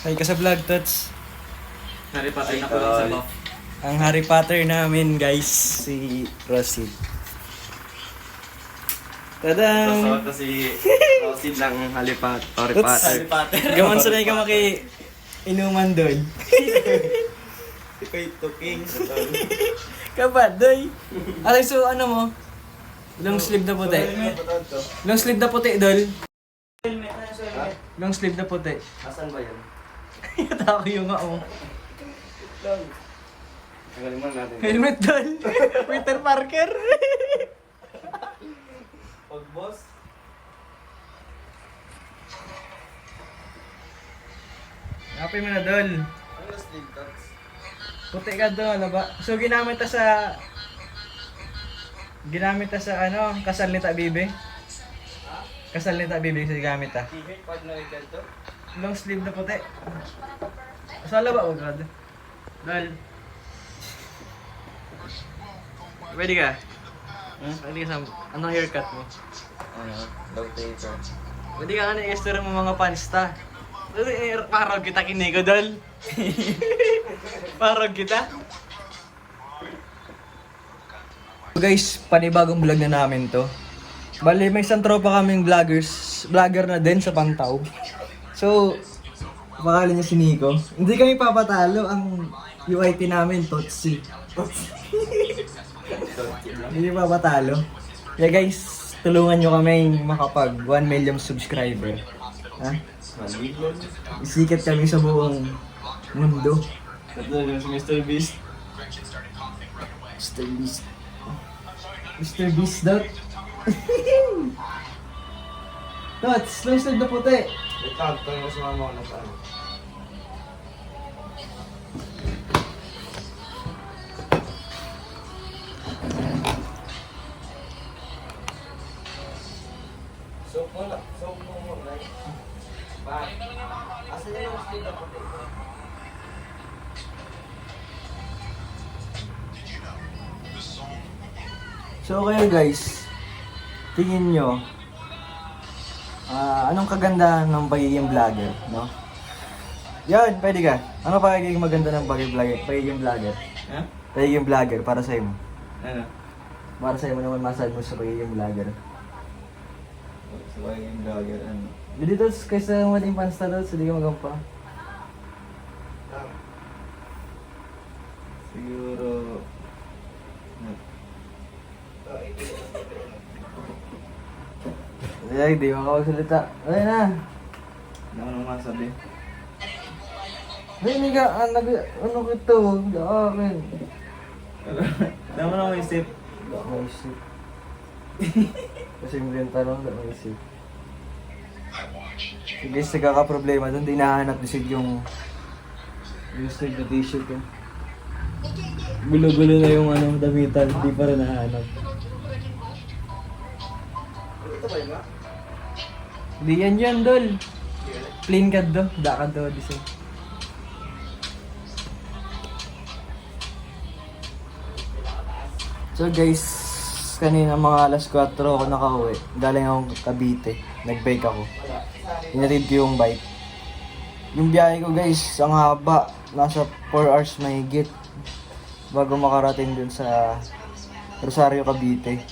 Ay ka sa vlog, Tots. Harry Potter na ko lang sa buff. Ang Harry Potter namin, guys, si Rosid. Tadang! Tapos si Rosid lang Harry Potter. Harry Potter. Gaman sa na ka inuman doon. Kay Tuking. Kabad, doy. Alay, so ano mo? Long sleeve na puti. Long sleeve na puti, dol. Long sleeve na puti. Asan ba yan? Tao yung nga, oh. Tanggalin mo natin. Helmet, dol. Peter Parker. Pag boss. Kapay mo na, dol. Ano sleeve cuts? Puti ka doon, ba? So ginamit ta sa ano, kasal ni Tabibe. Kasal ni Tabibe sa gamit ta. T-shirt pag nakikita to? Long sleeve na puti. Sala ba wag rad? Dal. Pwede ka? Pwede ka sa anong haircut mo? Ano? Dog taper. Pwede ka ano i-store mo mga pansta. Parang kita kinigo, dal. Parang kita. Guys, panibagong vlog na namin to. Bali, may isang tropa kaming vlogger na din sa Pantaw. So, pangalan niya si Nico. Hindi kami papatalo, ang UIT namin, Totsi. Hindi papatalo. Kaya guys, tulungan nyo kami makapag 1 million subscriber. Ha? Isikat kami sa buong mundo. Ito yung si Mr. Beast. Mr. Beast. Mr. Beast daw. Tots, long sleeve na puti. Ito, ito yung sumama ko na sa ano. Soap mo lang. Soap mo mo. Bye. Asan yung sleeve na puti? So kayo guys, tingin nyo, anong kagandahan ng pagiging vlogger, no? Yan, pwede ka. Ano pagiging maganda ng pagiging vlogger? Ha? Pagiging vlogger para sa'yo mo. Ano? Para sa'yo mo naman masabi mo sa pagiging vlogger. Sabay yung vlogger, ano? Dito kaysa maling pansta daw, hindi ka magampa. Siguro... Ay, di makakagsalita. Ay na! Hindi ako nang masabi. Ay, hindi ka, ano ko ito? Akin. Hindi mo nang isip. Hindi ako maisip. Kasi mo yung tanong, hindi ako maisip. Guys, nagkakaproblema doon, di nahanap din yung sleeve na t-shirt ko. Gulo-gulo na yung ano, damitan, di pa rin nahanap. Ito ba yun ba? Di yan, dol. Plain ka do, da ka do, di So guys, kanina mga alas 4 ako nakauwi. Galing akong Cavite. Nag-bike ako. Inatid ko yung bike. Yung biyahe ko guys, ang haba. Nasa 4 hours mahigit. Bago makarating dun sa Rosario, Cavite.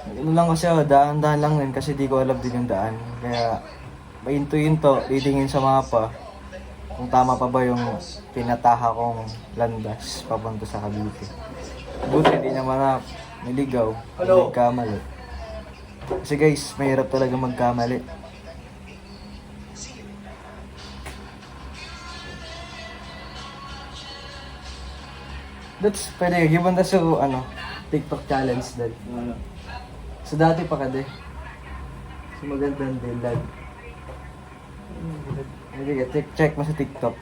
Ano lang kasi ako, dahan-dahan lang din kasi di ko alam din yung daan. Kaya, pahinto-hinto, titingin sa mapa. Kung tama pa ba yung pinataha kong landas papunta sa Cavite. Buti, di naman na niligaw, nagkamali. Kasi guys, mahirap talaga magkamali. That's pwede, given na sa ano, TikTok challenge dahil. Ano? So dati pa ka de. So magandang dilag. Hindi ka, check mo sa TikTok.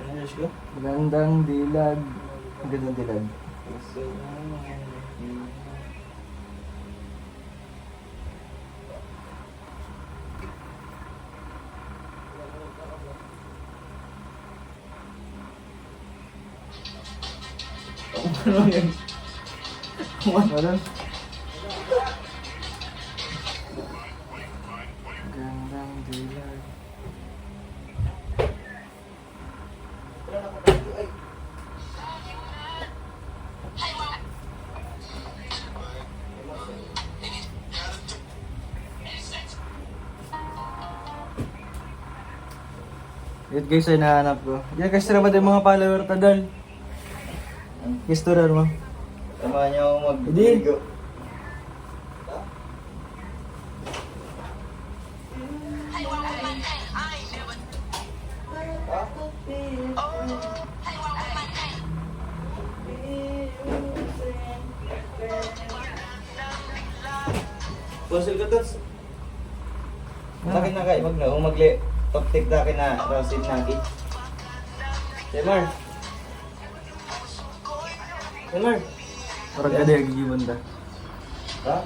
Ano yung ko? Magandang dilag. Magandang dilag. Ano yan? Ano? ng dilag. Yun guys ay nahanap ko. Yan guys tara ba din mga follower tadal? Guys to mo. Tama niya ako Hindi. mag-video. Puzzle ko tots. Takin na kayo, wag na. Kung top-tip takin na, rosin nagi. Temar. Temar. Parang kada yung banda. Ha?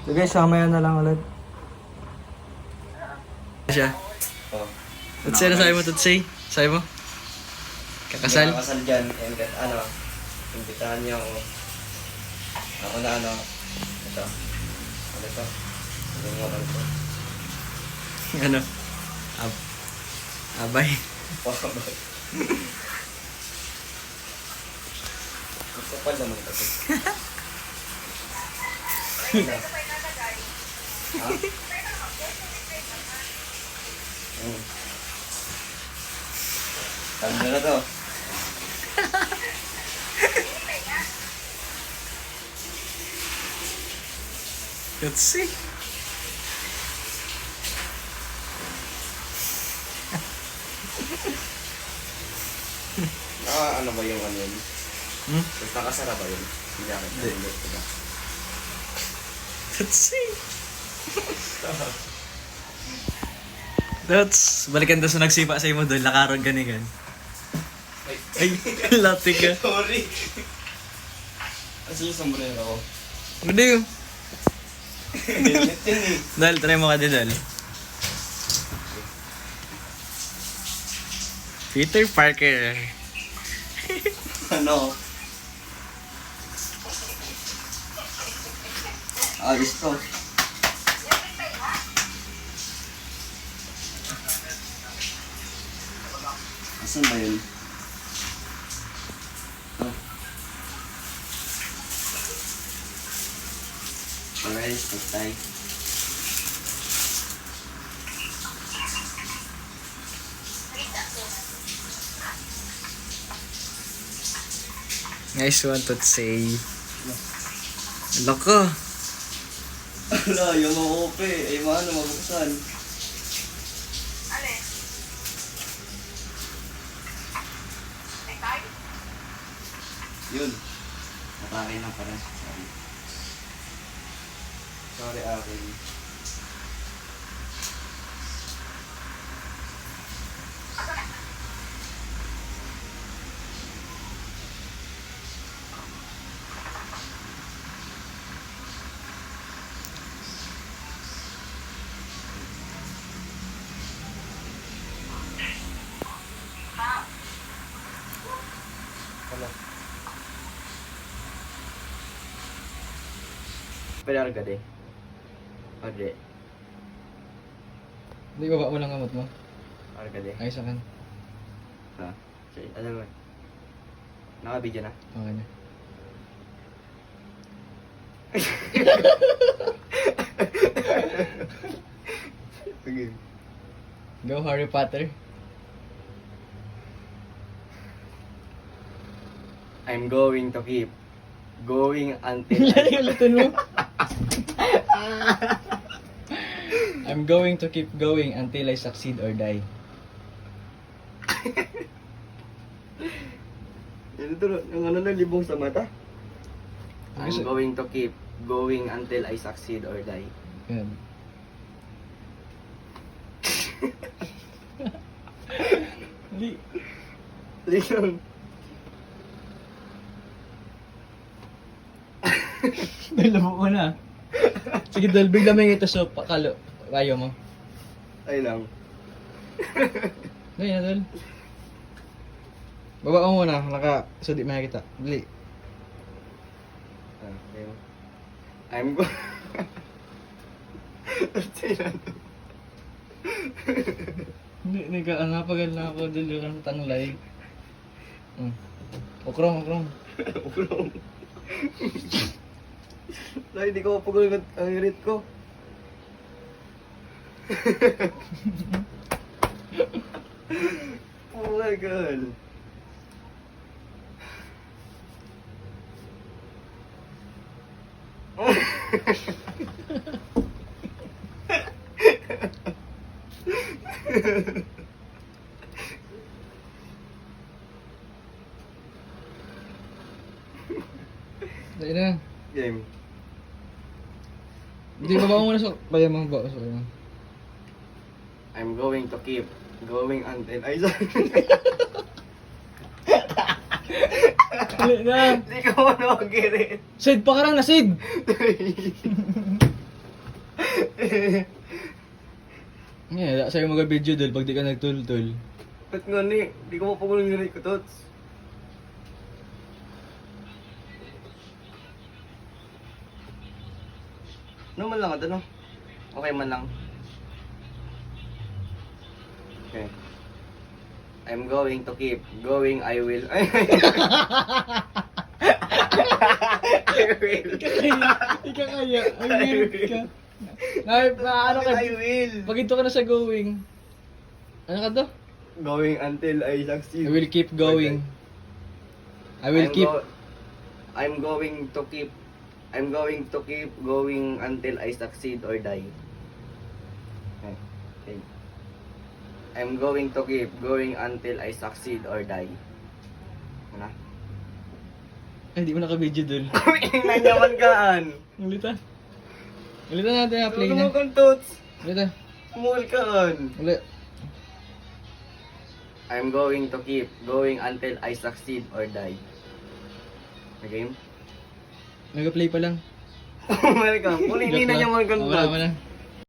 So guys, mamaya na lang ulit. Siya. Oh. Tutsay na sabi mo, Tutsay? Sabi mo? Kakasal? Kakasal dyan. And then, imbitahan niyo ako. Ako na ito. Ito. Limutan ko. Ano? Abay. Kapal naman ito. Ha? Tanda na to. Tutsay. Ano ba yung ano yun? Mas nakasara ba yun? Hindi ako. Hindi. Diba? Tutsay. Tuts, balikan daw sa nagsipa sa imo doon, lakaron ganigan. Ay, lati ka. Sorry. Asa yung sombrero ko? Hindi yun. Dilit yun eh. Dal, try mo ka din, Dal. Peter Parker. Ano? Ayos to. Asan ba yun? Oh. Alright, patay. Nice one, Tutsay. Loko. Wala, yung mga ope. Ay, maano, mabuksan. Yun. Atake na pala. Sorry. Sorry, akin. Ano? Pwede ka de. Ode. Hindi, baba mo lang kamot mo. Arga de. Ayos akin. Ha? Sige, alam mo. Naka-video na. Okay na. Sige. Go Harry Potter. I'm going to keep going until Ulitin mo. I'm going to keep going until I succeed or die. Ito, yung ano na libong sa mata. I'm Gusto- going to keep going until I succeed or die. Yan. Hindi. Tingnan. Nalabo ko na. Sige, Dal, bigla may ito so pakalo. Ayaw mo. Ay lang. Ngayon, Dal. Baba mo muna, so di makikita. Dali. Ah, okay. I'm go Hindi ka angapagal na ako dulu kan tanglay. Okrong. Dahil di ko mapagul ang irit ko. Oh my God. Dahil na. Game. Hindi ba mo muna sa kaya mo ba sa kanya? I'm going to keep going until I Dali na. Di ko mo na mag-irit. Sid pa karang na Sid. Yeah, sa'yo mag-video dul pag di ka nagtul-tul. Ba't nga ni? Di ko mapagul ang irit ko, Tots. Ano man lang, ano? Okay man lang. Okay. I'm going to keep going, I will. I will. Ika kaya. Ang weird ka. Ano ka? I will. Pag ito ka na sa going. Ano ka to? Going until I succeed. I will keep going. I will keep. I'm going to keep going until I succeed or die. Okay. Okay. I'm going to keep going until I succeed or die. Ano? Ay, hindi mo naka-video dul. Nanyaman kaan. Ulitan. Ulitan natin na play Ano na. kang Tots? Ulitan. Small kaan. Ulit. I'm going to keep going until I succeed or die. Okay? Nag-play pa lang. Welcome. Uli, hindi na niya Wala magkanta. mo na.